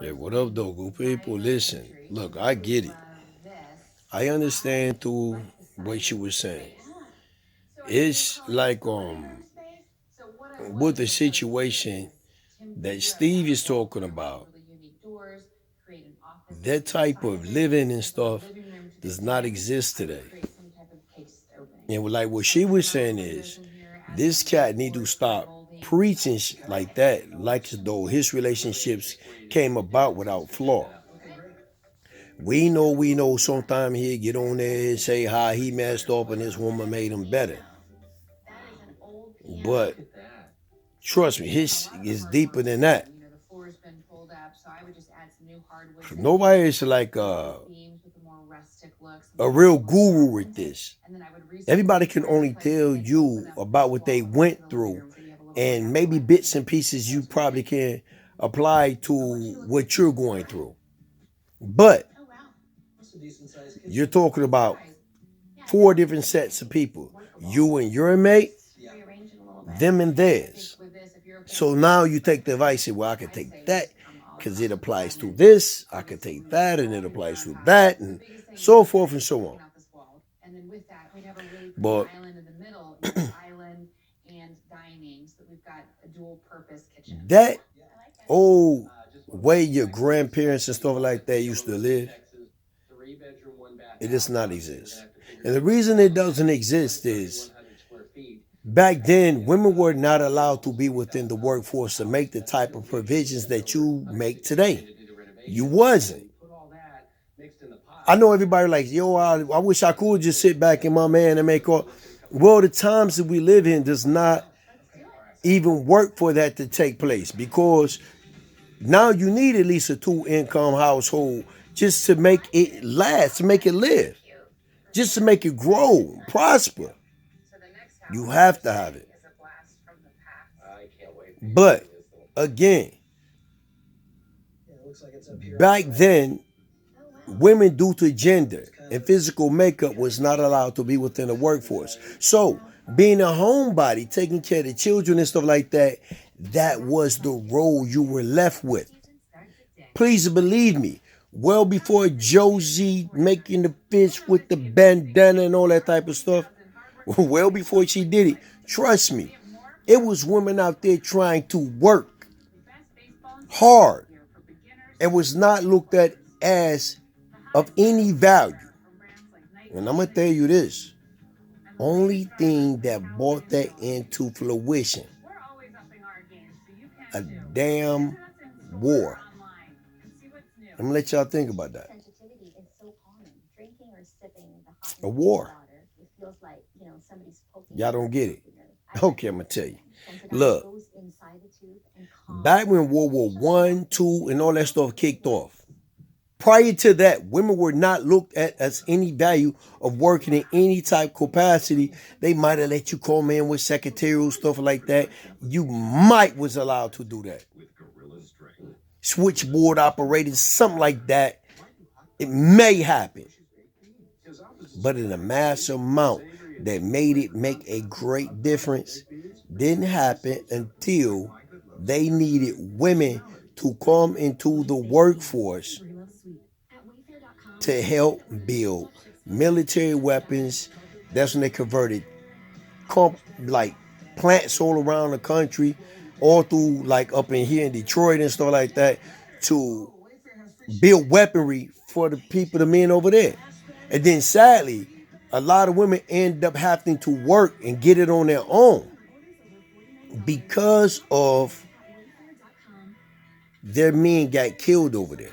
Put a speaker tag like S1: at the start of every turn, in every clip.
S1: Yeah, what up, though, good people? Listen, look, I get it. I understand through what you were saying. It's like with the situation that Steve is talking about, that type of living and stuff does not exist today. And like what she was saying is, this cat need to stop preaching like that, like as though his relationships came about without flaw. We know sometime he'll get on there and say how he messed up and this woman made him better. But trust me, his is deeper than that. Nobody is like a real guru with this. Everybody can only tell you about what they went through and maybe bits and pieces you probably can apply to what you're going through. But you're talking about four different sets of people. You and your mate, them and theirs. So now you take the advice and, well, I can take that because it applies to this. I can take that and it applies to that, and so forth and so on. But that old way your grandparents and stuff like that used to live, it does not exist. And the reason it doesn't exist is back then, women were not allowed to be within the workforce to make the type of provisions that you make today. You wasn't. I know everybody like, yo, I wish I could just sit back in my man and make all. Well, the times that we live in does not even work for that to take place because now you need at least a two-income household just to make it last, to make it live, just to make it grow, prosper. You have to have it. But again, back then, women due to gender and physical makeup was not allowed to be within the workforce. So being a homebody, taking care of the children and stuff like that, that was the role you were left with. Please believe me, well before Josie making the fish with the bandana and all that type of stuff, well before she did it, trust me, it was women out there trying to work hard and was not looked at as of any value. And I'm going to tell you this. Only thing that brought that into fruition, a damn war. I'm going to let y'all think about that. A war. Y'all don't get it. Okay, I'm going to tell you. Look, back when World War One, Two, and all that stuff kicked off, prior to that, women were not looked at as any value of working in any type of capacity. They might have let you come in with secretarial stuff like that. You might was allowed to do that. Switchboard operating, something like that. It may happen. But in a mass amount that made it make a great difference didn't happen until they needed women to come into the workforce to help build military weapons. That's when they converted like plants all around the country, all through like up in here in Detroit and stuff like that, to build weaponry for the people, the men over there. And then sadly, a lot of women end up having to work and get it on their own because of their men got killed over there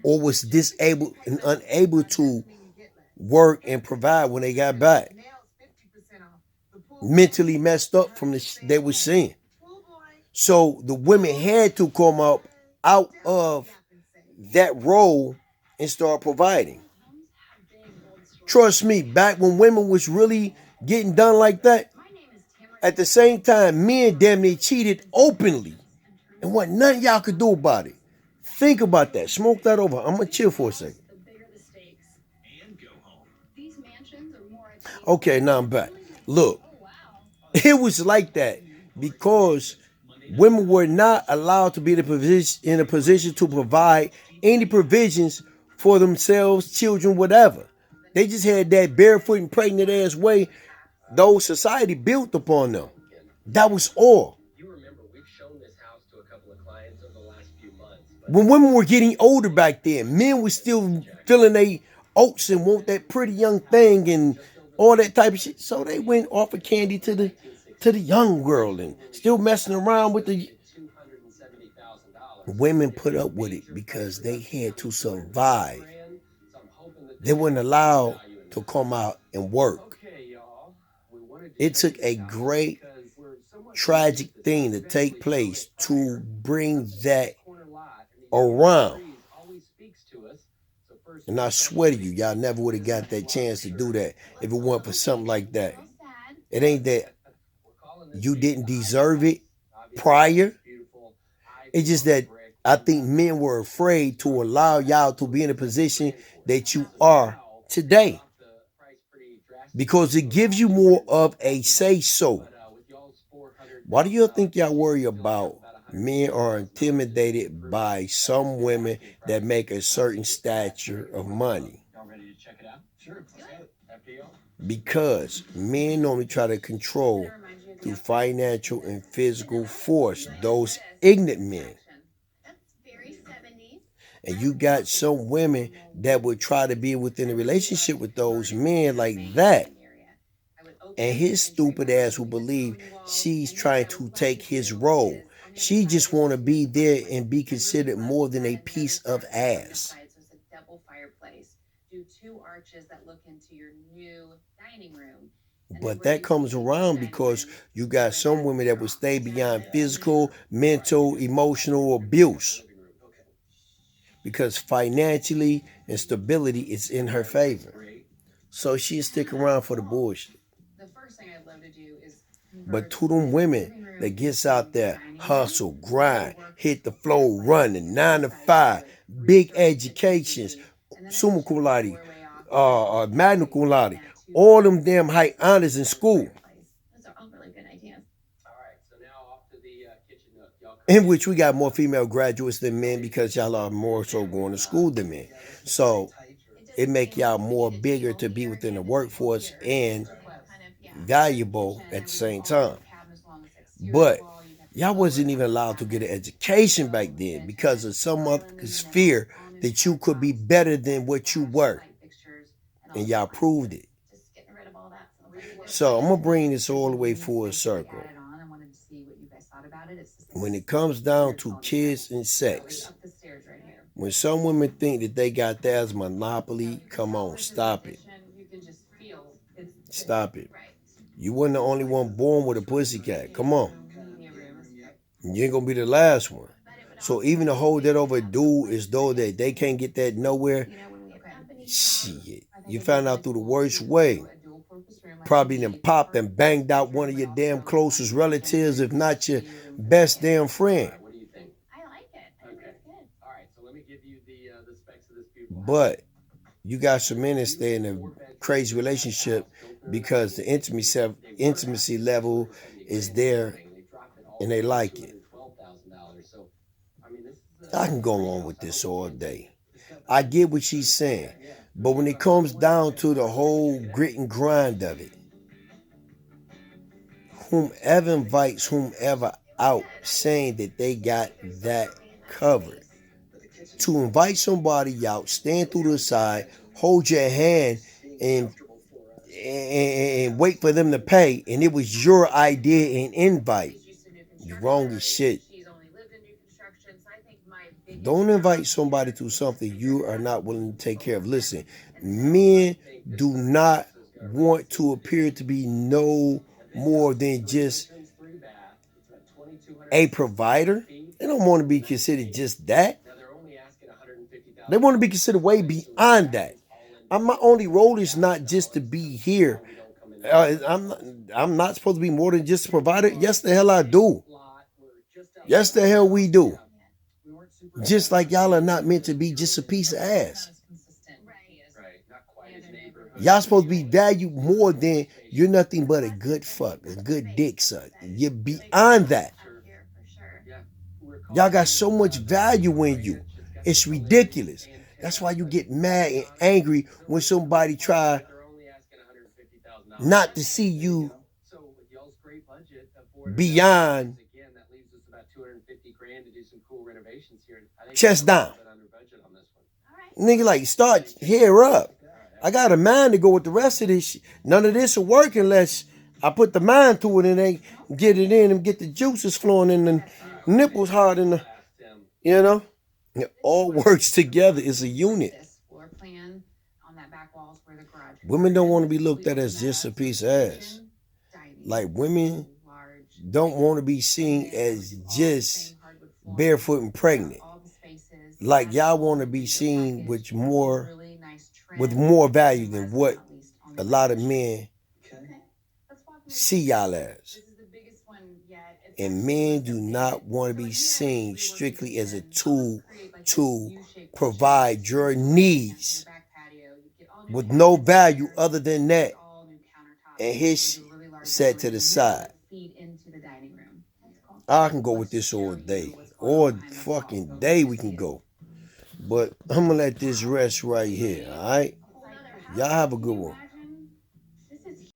S1: or was disabled and unable to work and provide when they got back. Mentally messed up from the they were seeing. So the women had to come up out of that role and start providing. Trust me, back when women was really getting done like that, at the same time, men damn near cheated openly. And what nothing y'all could do about it. Think about that. Smoke that over. I'm going to chill for a second. Okay, now I'm back. Look, it was like that because Women were not allowed to be in a position to provide any provisions for themselves, children, whatever. They just had that barefoot and pregnant ass way those society built upon them. That was all. When women were getting older back then, men were still feeling they oats and want that pretty young thing and all that type of shit. So they went off of candy to the young girl and still messing around with the women put up with it because they had to survive. They weren't allowed to come out and work. It took a great tragic thing to take place to bring that around. And I swear to you, y'all never would have got that chance to do that if it weren't for something like that. It ain't that you didn't deserve it prior. It's just that I think men were afraid to allow y'all to be in a position that you are today. Because it gives you more of a say-so. Why do you think y'all worry about men are intimidated by some women that make a certain stature of money? Because men normally try to control through financial and physical force those ignorant men. And you got some women that would try to be within a relationship with those men like that. And his stupid ass will believe she's trying to take his role. She just want to be there and be considered more than a piece of ass. But that comes around because you got some women that will stay beyond physical, mental, emotional abuse. Because financially and stability is in her favor. So she'll stick around for the bullshit. But to them women that gets out there, hustle, grind, hit the floor running, 9 to 5, big educations, summa cum laude, magna cum laude, all them damn high honors in school. In which we got more female graduates than men because y'all are more so going to school than men. So it make y'all more bigger to be within the workforce and valuable at the same time. But y'all wasn't even allowed to get an education back then because of some other's fear that you could be better than what you were. And y'all proved it. So I'm going to bring this all the way full circle. When it comes down to kids and sex, when some women think that they got that as a monopoly, come on, stop it. Stop it. You weren't the only one born with a pussycat. Come on. You ain't gonna be the last one. So even to hold that over a dude as though that they can't get that nowhere, shit. You found out through the worst way. Probably them popped and banged out one of your damn closest relatives, if not your best damn friend. But you got some men that stay in a crazy relationship because the intimacy level is there and they like it. I can go on with this all day. I get what she's saying. But when it comes down to the whole grit and grind of it, whomever invites whomever out saying that they got that covered. To invite somebody out, stand through the side, hold your hand, and wait for them to pay, and it was your idea and invite. You're wrong as shit. Don't invite somebody to something you are not willing to take care of. Listen, men do not want to appear to be no more than just a provider. They don't want to be considered just that. They want to be considered way beyond that. My only role is not just to be here. I'm not supposed to be more than just a provider. Yes, the hell I do. Yes, the hell we do. Just like y'all are not meant to be just a piece of ass. Y'all supposed to be valued more than you're nothing but a good fuck, a good dick suck. You're beyond that. Y'all got so much value in you. It's ridiculous. That's why you get mad and angry when somebody try not to see you beyond chest down. Nigga, like, start hair up. I got a mind to go with the rest of this shit. None of this will work unless I put the mind to it and they get it in and get the juices flowing and the nipples hard in the, you know? It all works together. It's a unit. Women don't want to be looked at as just a piece of ass. Like, women don't want to be seen as just barefoot and pregnant. Like, y'all want to be seen with more value than what a lot of men see y'all as. And men do not want to be seen strictly as a tool to provide your needs with no value other than that. And his set to the side. I can go with this all day. All fucking day we can go. But I'm going to let this rest right here, all right? Y'all have a good one.